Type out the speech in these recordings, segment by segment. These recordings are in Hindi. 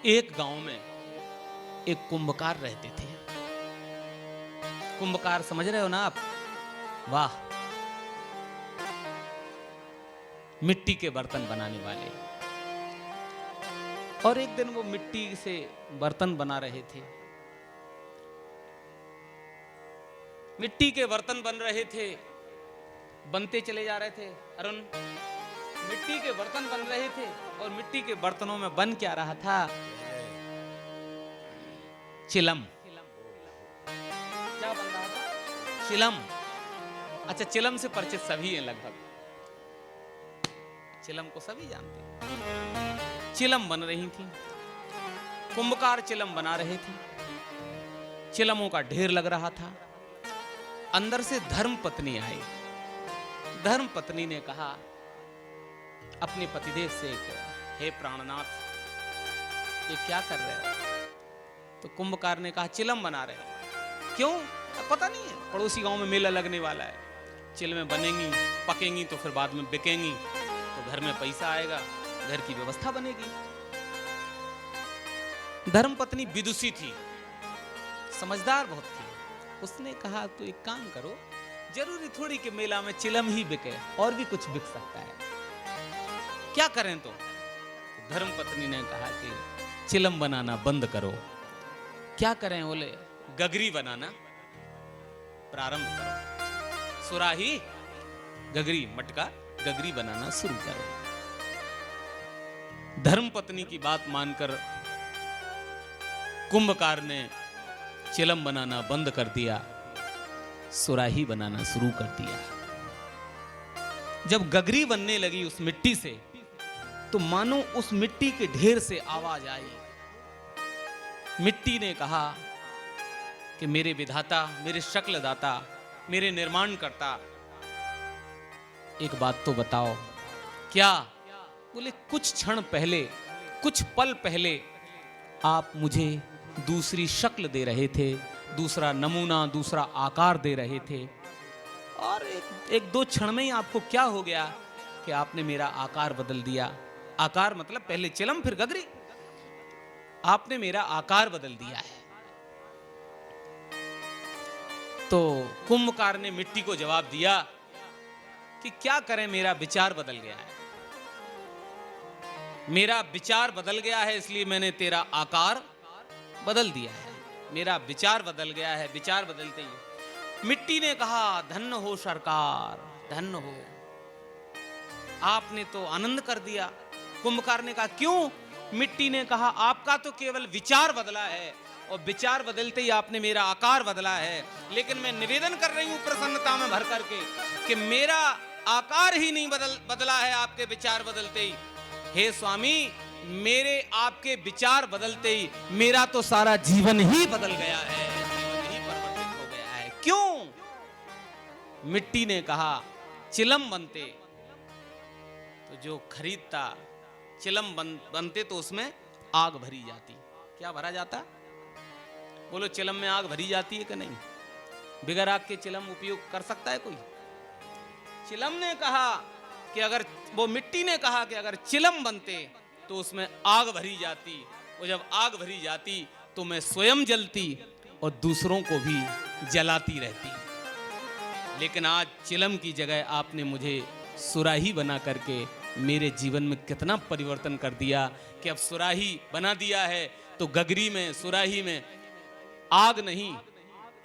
एक गांव में एक कुंभकार रहते थे। कुंभकार समझ रहे हो ना आप? वाह, मिट्टी के बर्तन बनाने वाले। और एक दिन वो मिट्टी से बर्तन बना रहे थे। मिट्टी के बर्तन बन रहे थे, बनते चले जा रहे थे। अरुण, मिट्टी के बर्तन बन रहे थे और मिट्टी के बर्तनों में बन क्या रहा था? चिलम। क्या बन रहा था? चिलम। अच्छा, चिलम से परिचित सभी हैं लगभग। चिलम को सभी जानते हैं। चिलम बन रही थी, कुंभकार चिलम बना रहे थे। चिलमों का ढेर लग रहा था। अंदर से धर्म पत्नी आई। धर्म पत्नी ने कहा अपने पतिदेव से, हे प्राणनाथ, ये क्या कर रहे हो? तो कुंभकार ने कहा, चिलम बना रहे हो। क्यों? पता नहीं है, पड़ोसी गांव में मेला लगने वाला है, चिलमें बनेंगी, पकेंगी तो फिर बाद में बिकेंगी, तो घर में पैसा आएगा, घर की व्यवस्था बनेगी। धर्म पत्नी विदुषी थी, समझदार बहुत थी। उसने कहा, तो एक काम करो, जरूरी थोड़ी कि मेला में चिलम ही बिके, और भी कुछ बिक सकता है, क्या करें? तो धर्म पत्नी ने कहा कि चिलम बनाना बंद करो। क्या करें? बोले, गगरी बनाना प्रारंभ करो। सुराही, गगरी, मटका, गगरी बनाना शुरू करो। धर्म पत्नी की बात मानकर कुंभकार ने चिलम बनाना बंद कर दिया, सुराही बनाना शुरू कर दिया। जब गगरी बनने लगी उस मिट्टी से, तो मानो उस मिट्टी के ढेर से आवाज आई। मिट्टी ने कहा कि मेरे विधाता, मेरे शक्ल दाता, मेरे निर्माण करता, एक बात तो बताओ। क्या? बोले, कुछ क्षण पहले, कुछ पल पहले आप मुझे दूसरी शक्ल दे रहे थे, दूसरा नमूना, दूसरा आकार दे रहे थे, और एक दो क्षण में ही आपको क्या हो गया कि आपने मेरा आकार बदल दिया। आकार मतलब पहले चिलम फिर गगरी, आपने मेरा आकार बदल दिया है। तो कुंभकार ने मिट्टी को जवाब दिया कि क्या करें, मेरा विचार बदल गया है, मेरा विचार बदल गया है, इसलिए मैंने तेरा आकार बदल दिया है। मेरा विचार बदल गया है। विचार बदलते ही मिट्टी ने कहा, धन्य हो सरकार, धन्य हो, आपने तो आनंद कर दिया। कुंभकार ने कहा, क्यों? मिट्टी ने कहा, आपका तो केवल विचार बदला है, और विचार बदलते ही आपने मेरा आकार बदला है, लेकिन मैं निवेदन कर रही हूं प्रसन्नता में भर करके कि मेरा आकार ही नहीं बदला है आपके विचार बदलते ही। हे स्वामी, मेरे आपके विचार बदलते ही मेरा तो सारा जीवन ही बदल गया है, जीवन ही परिवर्तित हो गया है। क्यों? मिट्टी ने कहा, चिलम बनते तो जो खरीदता, चिलम बनते तो उसमें आग भरी जाती। क्या भरा जाता? बोलो, चिलम में आग भरी जाती है कि नहीं? बिगर आग के चिलम उपयोग कर सकता है कोई? चिलम ने कहा कि अगर, वो मिट्टी ने कहा कि अगर चिलम बनते तो उसमें आग भरी जाती, और जब आग भरी जाती तो मैं स्वयं जलती और दूसरों को भी जलाती रहती। लेकिन आज चिलम की जगह आपने मुझे सुराही बना करके मेरे जीवन में कितना परिवर्तन कर दिया कि अब सुराही बना दिया है तो गगरी में, सुराही में आग नहीं,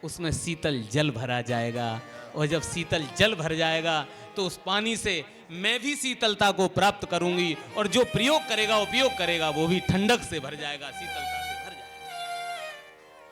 उसमें शीतल जल भरा जाएगा, और जब शीतल जल भर जाएगा तो उस पानी से मैं भी शीतलता को प्राप्त करूंगी, और जो प्रयोग करेगा, उपयोग करेगा, वो भी ठंडक से भर जाएगा, शीतलता।